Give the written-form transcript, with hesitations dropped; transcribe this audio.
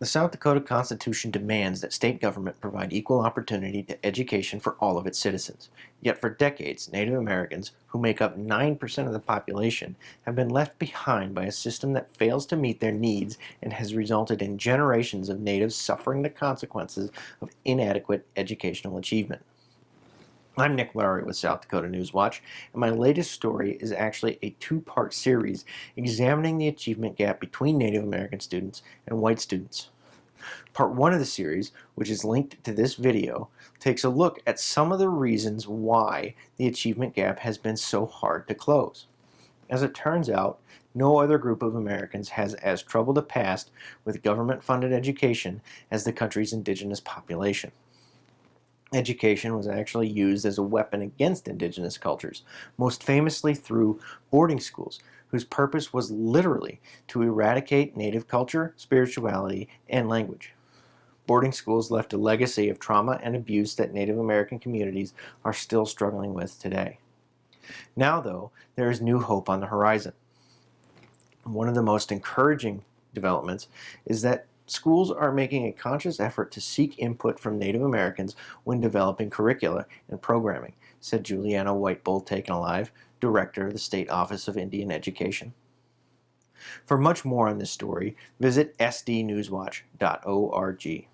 The South Dakota Constitution demands that state government provide equal opportunity to education for all of its citizens. Yet for decades, Native Americans, who make up 9% of the population, have been left behind by a system that fails to meet their needs and has resulted in generations of natives suffering the consequences of inadequate educational achievement. I'm Nick Lowry with South Dakota News Watch, and my latest story is actually a two-part series examining the achievement gap between Native American students and white students. Part 1 of the series, which is linked to this video, takes a look at some of the reasons why the achievement gap has been so hard to close. As it turns out, no other group of Americans has as troubled a past with government-funded education as the country's indigenous population. Education was actually used as a weapon against indigenous cultures, most famously through boarding schools, whose purpose was literally to eradicate native culture, spirituality, and language. Boarding schools left a legacy of trauma and abuse that Native American communities are still struggling with today. Now, though, there is new hope on the horizon. One of the most encouraging developments is that schools are making a conscious effort to seek input from Native Americans when developing curricula and programming, said Juliana Whitebold Taken Alive, Director of the State Office of Indian Education. For much more on this story, visit sdnewswatch.org.